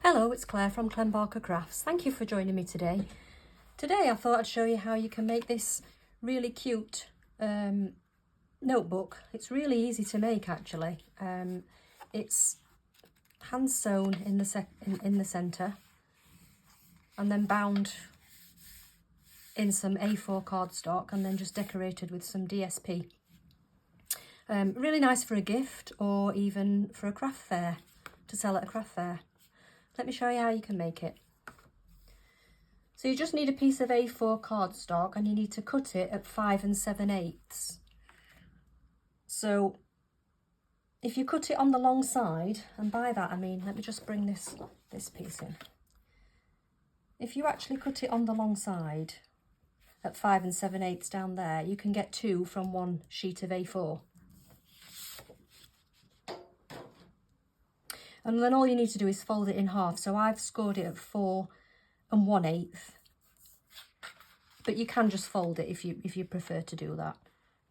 Hello, it's Claire from Barker Crafts. Thank you for joining me today. Today I thought I'd show you how you can make this really cute notebook. It's really easy to make actually. It's hand sewn in the centre and then bound in some A4 cardstock and then just decorated with some DSP. Really nice for a gift or even for a craft fair, to sell at a craft fair. Let me show you how you can make it. So you just need a piece of A4 cardstock and you need to cut it at 5 7/8. So if you cut it on the long side, and by that I mean, let me just bring this piece in. If you actually cut it on the long side at 5 7/8 down there, you can get two from one sheet of A4. And then all you need to do is fold it in half. So I've scored it at 4 1/8. But you can just fold it if you prefer to do that.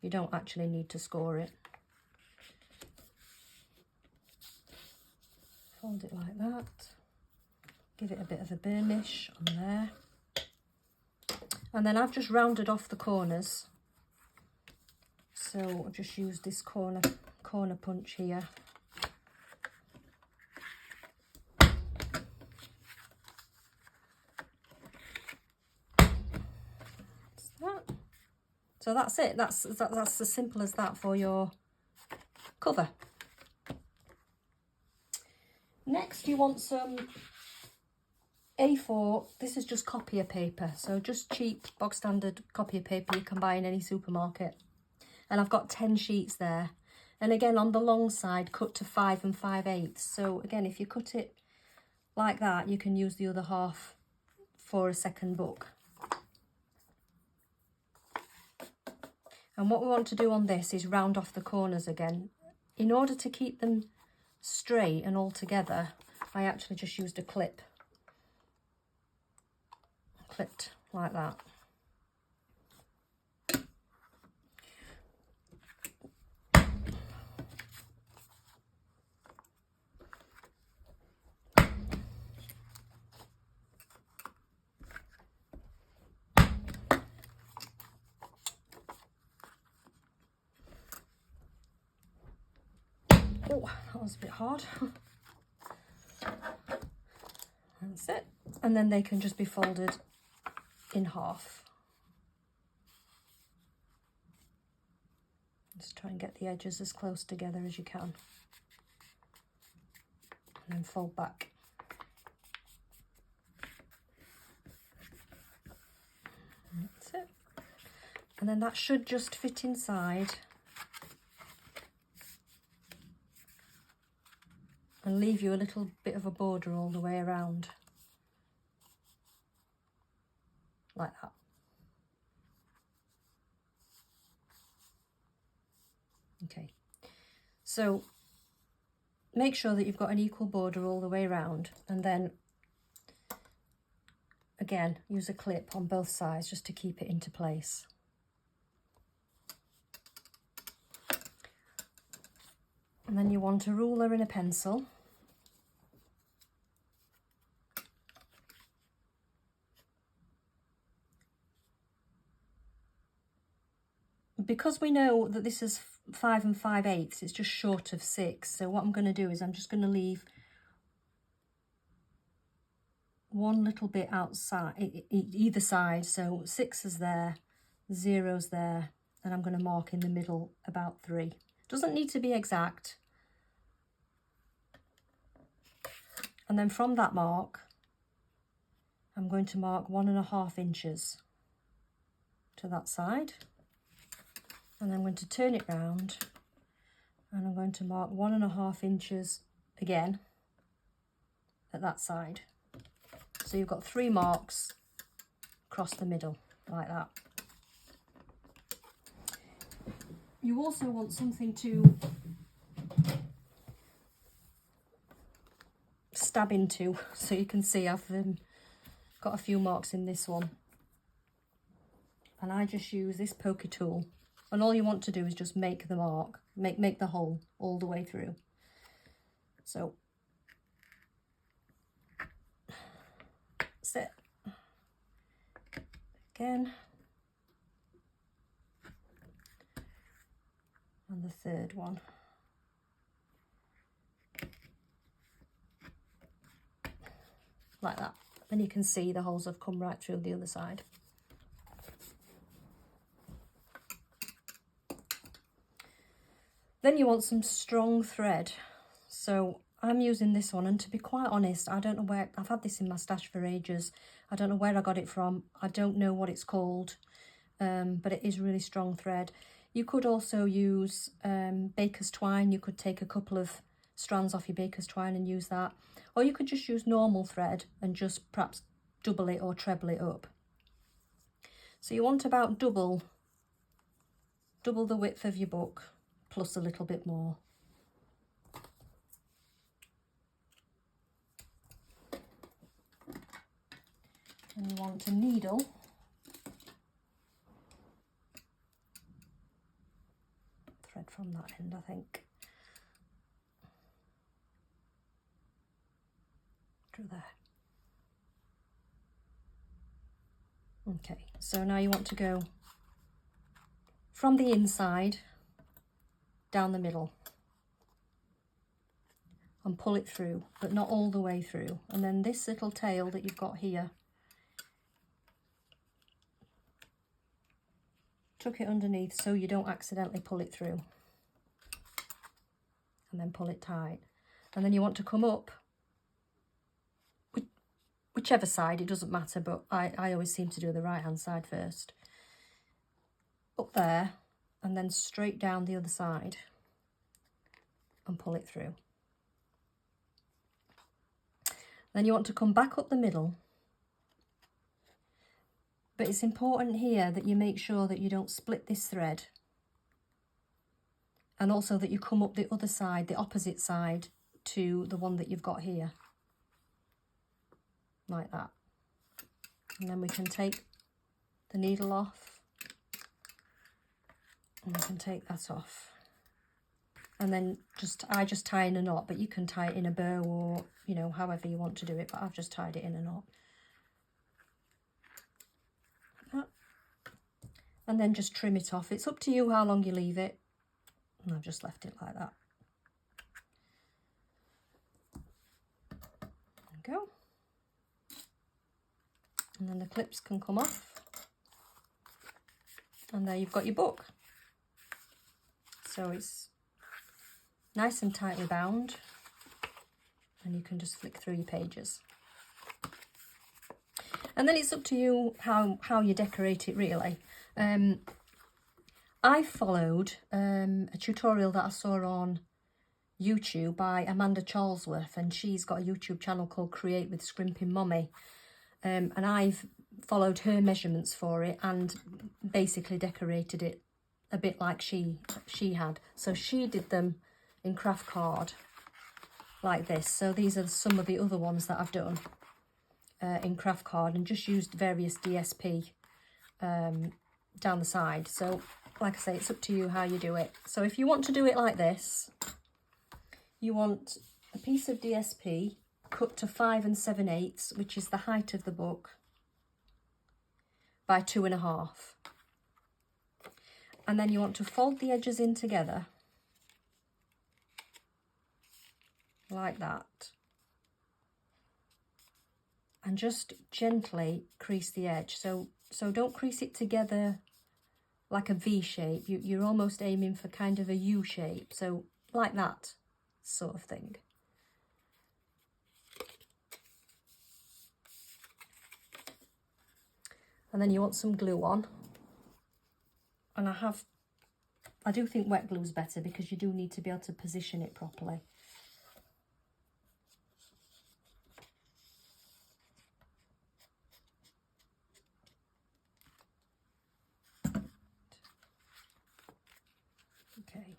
You don't actually need to score it. Fold it like that. Give it a bit of a burnish on there. And then I've just rounded off the corners. So I've just used this corner punch here. So that's it. That's as simple as that for your cover. Next, you want some A4. This is just copier paper, so just cheap bog standard copier paper you can buy in any supermarket. And I've got 10 sheets there. And again, on the long side, cut to 5 5/8. So again, if you cut it like that, you can use the other half for a second book. And what we want to do on this is round off the corners again. In order to keep them straight and all together, I actually just used a clip. Clipped like that. Oh, that was a bit hard. That's it. And then they can just be folded in half. Just try and get the edges as close together as you can. And then fold back. That's it. And then that should just fit inside. And leave you a little bit of a border all the way around, like that. Okay, so make sure that you've got an equal border all the way around, and then again use a clip on both sides just to keep it into place. And then you want a ruler and a pencil. Because we know that this is 5 5/8, it's just short of 6. So what I'm going to do is I'm just going to leave one little bit outside, either side. So 6 is there, 0's there, and I'm going to mark in the middle about 3. Doesn't need to be exact. And then from that mark, I'm going to mark 1 1/2 inches to that side. And I'm going to turn it round and I'm going to mark 1 1/2 inches again at that side. So you've got 3 marks across the middle, like that. You also want something to stab into, so you can see I've got a few marks in this one. And I just use this poker tool. And all you want to do is just make the mark, make the hole all the way through. So that's it. Again. And the third one. Like that. And you can see the holes have come right through the other side. Then you want some strong thread. So I'm using this one, and to be quite honest, I don't know where, I've had this in my stash for ages. I don't know where I got it from. I don't know what it's called, but it is really strong thread. You could also use baker's twine. You could take a couple of strands off your baker's twine and use that. Or you could just use normal thread and just perhaps double it or treble it up. So you want about double the width of your book, plus a little bit more. And you want a needle thread from that end, I think. Through there. Okay, so now you want to go from the inside down the middle and pull it through, but not all the way through. And then this little tail that you've got here, tuck it underneath so you don't accidentally pull it through, and then pull it tight. And then you want to come up whichever side, it doesn't matter, but I always seem to do the right hand side first. Up there, and then straight down the other side and pull it through. Then you want to come back up the middle, but it's important here that you make sure that you don't split this thread, and also that you come up the other side, the opposite side to the one that you've got here, like that. And then we can take the needle off, and we can take that off. And then I just tie in a knot, but you can tie it in a bow, or, you know, however you want to do it, but I've just tied it in a knot. Like that. And then just trim it off. It's up to you how long you leave it. And I've just left it like that. There we go. And then the clips can come off. And there you've got your book. So it's nice and tightly bound, and you can just flick through your pages. And then it's up to you how you decorate it, really. I followed a tutorial that I saw on YouTube by Amanda Charlesworth, and she's got a YouTube channel called Create with Scrimping Mommy. And I've followed her measurements for it and basically decorated it a bit like she had. So she did them in craft card like this. So these are some of the other ones that I've done in craft card, and just used various DSP down the side. So like I say, it's up to you how you do it. So if you want to do it like this, you want a piece of DSP cut to 5 7/8, which is the height of the book, by 2.5. And then you want to fold the edges in together like that, and just gently crease the edge. So don't crease it together like a V shape. You're almost aiming for kind of a U shape, so like that sort of thing. And then you want some glue on, and I do think wet glue is better, because you do need to be able to position it properly. Okay,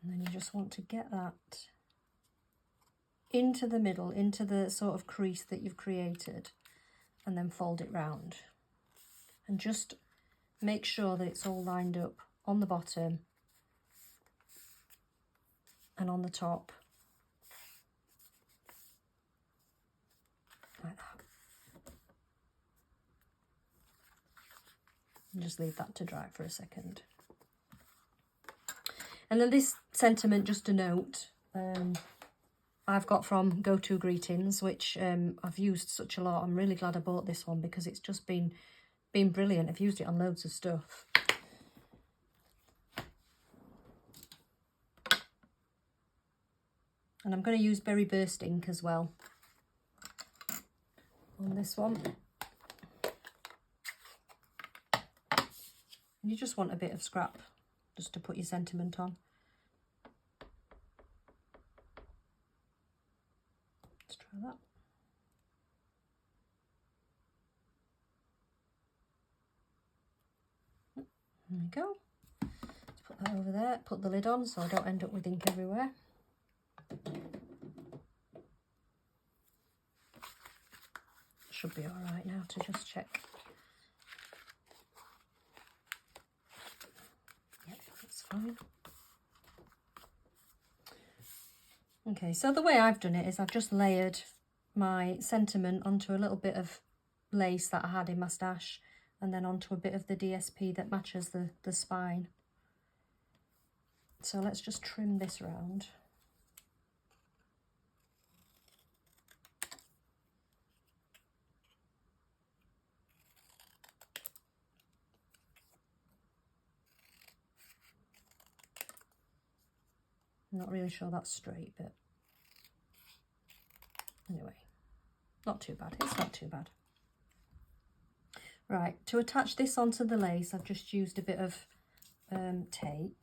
and then you just want to get that into the middle, into the sort of crease that you've created, and then fold it round, and just make sure that it's all lined up on the bottom and on the top, like that. And just leave that to dry for a second. And then this sentiment, just a note, I've got from Go To Greetings, which I've used such a lot. I'm really glad I bought this one because it's just been brilliant. I've used it on loads of stuff. And I'm going to use Berry Burst ink as well on this one. And you just want a bit of scrap just to put your sentiment on. Let's try that. There we go. Let's put that over there, put the lid on so I don't end up with ink everywhere. Should be all right now to just check. Yep, that's fine. Okay, so the way I've done it is I've just layered my sentiment onto a little bit of lace that I had in my stash, and then onto a bit of the DSP that matches the spine. So let's just trim this round. I'm not really sure that's straight, but anyway, not too bad. It's not too bad. Right, to attach this onto the lace, I've just used a bit of tape.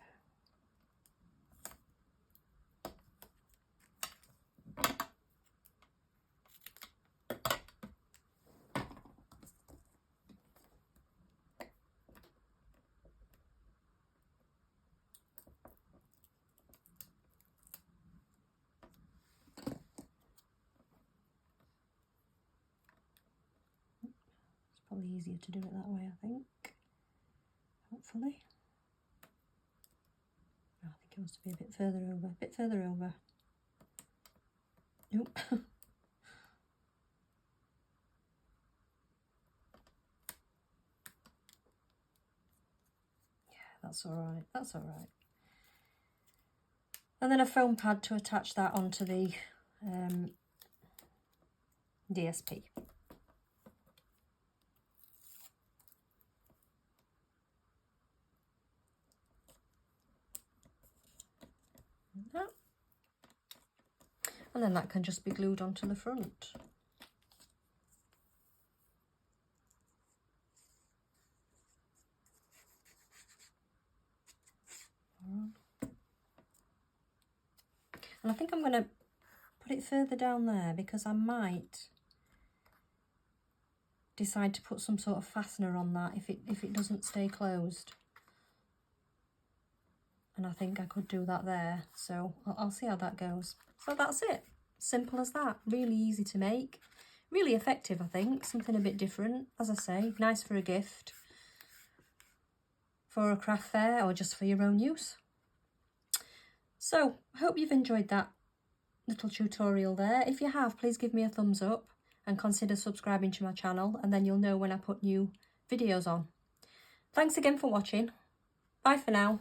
Probably easier to do it that way, I think. Hopefully. Oh, I think it wants to be a bit further over. A bit further over. Nope. Yeah, that's all right. That's all right. And then a foam pad to attach that onto the DSP. And then that can just be glued onto the front. And I think I'm going to put it further down there because I might decide to put some sort of fastener on that if it doesn't stay closed. And I think I could do that there, so I'll see how that goes. So that's it. Simple as that. Really easy to make. Really effective, I think. Something a bit different. As I say, nice for a gift, for a craft fair, or just for your own use. So, I hope you've enjoyed that little tutorial there. If you have, please give me a thumbs up and consider subscribing to my channel, and then you'll know when I put new videos on. Thanks again for watching. Bye for now.